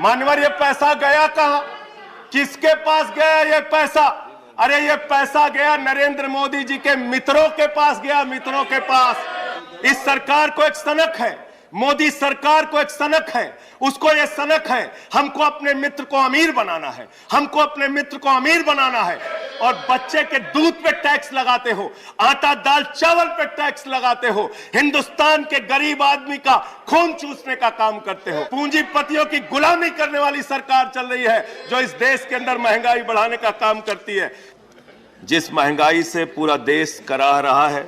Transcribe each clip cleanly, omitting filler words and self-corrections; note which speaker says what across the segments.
Speaker 1: मान्यवर ये पैसा गया कहां? किसके पास गया ये पैसा? अरे ये पैसा गया नरेंद्र मोदी जी के मित्रों के पास गया, मित्रों के पास। इस सरकार को एक सनक है, मोदी सरकार को एक सनक है, उसको ये सनक है हमको अपने मित्र को अमीर बनाना है, हमको अपने मित्र को अमीर बनाना है। और बच्चे के दूध पे टैक्स लगाते हो, आटा दाल चावल पे टैक्स लगाते हो, हिंदुस्तान के गरीब आदमी का खून चूसने का काम करते हो। पूंजीपतियों की गुलामी करने वाली सरकार चल रही है जो इस देश के अंदर महंगाई बढ़ाने का काम करती है। जिस महंगाई से पूरा देश कराह रहा है,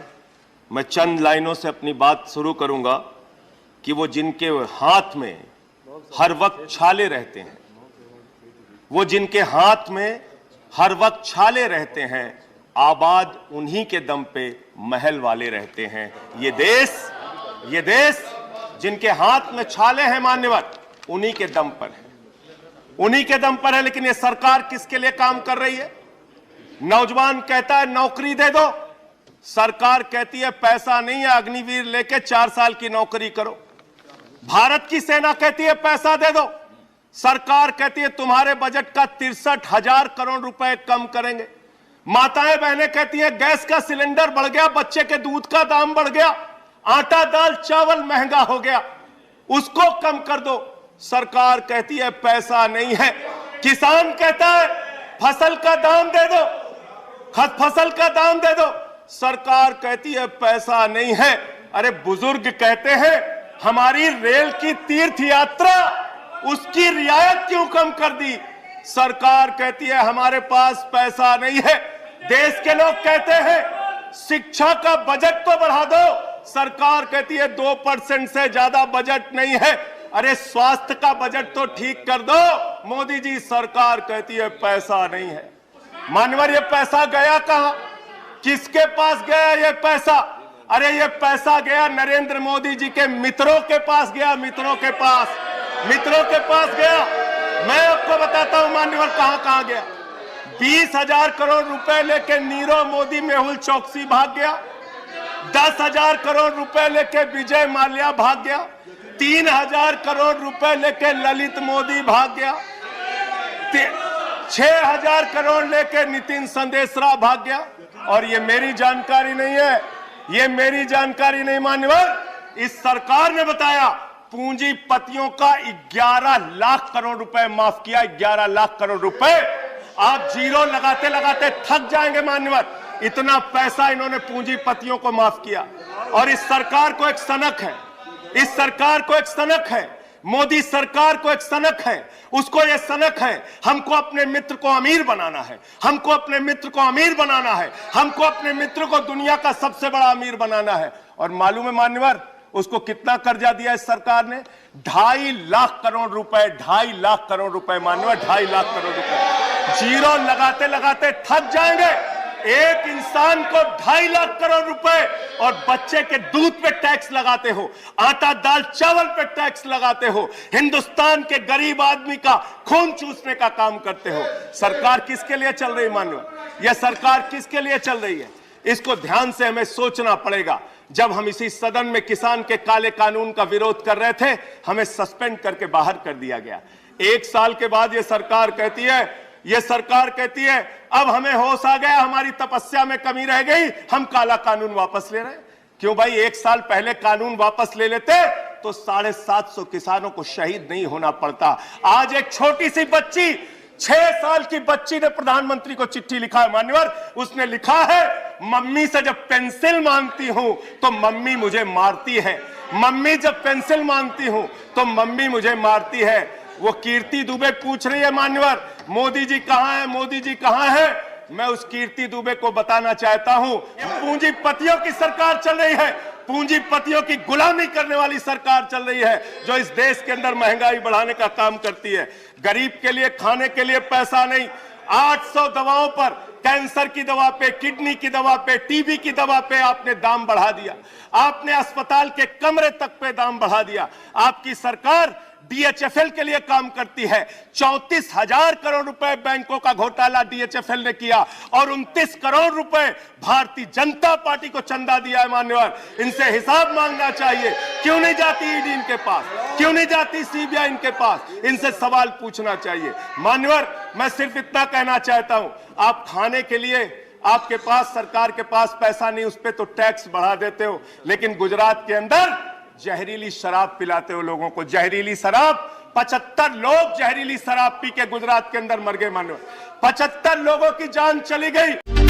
Speaker 1: मैं चंद लाइनों से अपनी बात शुरू करूंगा कि वो जिनके हाथ में हर वक्त छाले रहते हैं, वो जिनके हाथ में हर वक्त छाले रहते हैं, आबाद उन्हीं के दम पे महल वाले रहते हैं। ये देश जिनके हाथ में छाले हैं मान्यवर, उन्हीं के दम पर है, उन्हीं के दम पर है। लेकिन ये सरकार किसके लिए काम कर रही है? नौजवान कहता है नौकरी दे दो, सरकार कहती है पैसा नहीं है, अग्निवीर लेके 4 साल की नौकरी करो। भारत की सेना कहती है पैसा दे दो, सरकार कहती है तुम्हारे बजट का 63,000 करोड़ रुपए कम करेंगे। माताएं बहनें कहती हैं गैस का सिलेंडर बढ़ गया, बच्चे के दूध का दाम बढ़ गया, आटा दाल चावल महंगा हो गया, उसको कम कर दो, सरकार कहती है पैसा नहीं है। किसान कहता है फसल का दाम दे दो, फसल का दाम दे दो, सरकार कहती है पैसा नहीं है। अरे बुजुर्ग कहते हैं हमारी रेल की तीर्थ यात्रा, उसकी रियायत क्यों कम कर दी? सरकार कहती है हमारे पास पैसा नहीं है। देश के लोग कहते हैं शिक्षा का बजट तो बढ़ा दो, सरकार कहती है 2% से ज्यादा बजट नहीं है। अरे स्वास्थ्य का बजट तो ठीक कर दो, मोदी जी सरकार कहती है पैसा नहीं है। मान्यवर ये पैसा गया कहां? किसके पास गया ये पैसा? अरे ये पैसा गया नरेंद्र मोदी जी के मित्रों के पास गया, मित्रों के पास, मित्रों के पास गया। मैं आपको बताता हूं मान्यवर कहां कहां गया। 20,000 करोड़ रुपए लेके नीरव मोदी मेहुल चौकसी भाग गया, 10,000 करोड़ रुपए लेके विजय माल्या भाग गया, 3,000 करोड़ रुपए लेके ललित मोदी भाग गया, 6,000 करोड़ लेके नितिन संदेशरा भाग गया। और ये मेरी जानकारी नहीं है, ये मेरी जानकारी नहीं मान्यवर, इस सरकार ने बताया पूंजीपतियों का 11 लाख करोड़ रुपए माफ किया। 11 लाख करोड़ रुपए आप जीरो लगाते लगाते थक जाएंगे मान्यवर, इतना पैसा इन्होंने पूंजीपतियों को माफ किया। और इस सरकार को एक सनक है, इस सरकार को एक सनक है, मोदी सरकार को एक सनक है, उसको यह सनक है हमको अपने मित्र को अमीर बनाना है, हमको अपने मित्र को अमीर बनाना है, हमको अपने मित्र को दुनिया का सबसे बड़ा अमीर बनाना है। और मालूम है मान्यवर उसको कितना कर्जा दिया इस सरकार ने? 2.5 लाख करोड़ रुपए, 2.5 लाख करोड़ रुपए मान्यवर, 2.5 लाख करोड़ रुपए। जीरो लगाते लगाते थक जाएंगे। एक इंसान को 2.5 लाख करोड़ रुपए और बच्चे के दूध पे टैक्स लगाते हो, आटा दाल चावल पे टैक्स लगाते हो, हिंदुस्तान के गरीब आदमी का खून चूसने का काम करते हो। सरकार किसके लिए चल रही मान्यवर? यह सरकार किसके लिए चल रही है? इसको ध्यान से हमें सोचना पड़ेगा। जब हम इसी सदन में किसान के काले कानून का विरोध कर रहे थे, हमें सस्पेंड करके बाहर कर दिया गया। 1 साल के बाद यह सरकार कहती है अब हमें होश आ गया, हमारी तपस्या में कमी रह गई, हम काला कानून वापस ले रहे हैं। क्यों भाई? 1 साल पहले कानून वापस ले लेते तो 750 किसानों को शहीद नहीं होना पड़ता। आज एक छोटी सी बच्ची, 6 साल की बच्ची ने प्रधानमंत्री को चिट्ठी लिखा है मान्यवर। उसने लिखा है मम्मी से जब पेंसिल मांगती हूं तो मम्मी मुझे मारती है, मम्मी जब पेंसिल मांगती हूं तो मम्मी मुझे मारती है। वो कीर्ति दुबे पूछ रही है मान्यवर मोदी जी कहां है, मोदी जी कहां है? मैं उस कीर्ति दुबे को बताना चाहता हूं पूंजीपतियों की सरकार चल रही है, पूंजीपतियों की गुलामी करने वाली सरकार चल रही है जो इस देश के अंदर महंगाई बढ़ाने का काम करती है। गरीब के लिए खाने के लिए पैसा नहीं, 800 दवाओं पर, कैंसर की दवा पे, किडनी की दवा पे, टीबी की दवा पे आपने दाम बढ़ा दिया, आपने अस्पताल के कमरे तक पे दाम बढ़ा दिया। आपकी सरकार डीएचएफएल के लिए काम करती है। 34,000 करोड़ रुपए बैंकों का घोटाला डीएचएफएल ने किया और 29 करोड़ रुपए भारतीय जनता पार्टी को चंदा दिया है। मान्यवर, इनसे हिसाब मांगना चाहिए। क्यों नहीं जाती ईडी इनके पास, क्यों नहीं जाती सीबीआई इनके पास, इनसे सवाल पूछना चाहिए। मान्यवर, मैं सिर्फ इतना कहना चाहता हूं, आप खाने के लिए आपके पास, सरकार के पास पैसा नहीं, उस पर तो टैक्स बढ़ा देते हो, लेकिन गुजरात के अंदर जहरीली शराब पिलाते हो लोगों को। जहरीली शराब, 75 लोग जहरीली शराब पी के गुजरात के अंदर मर गए। मानो 75 लोगों की जान चली गई।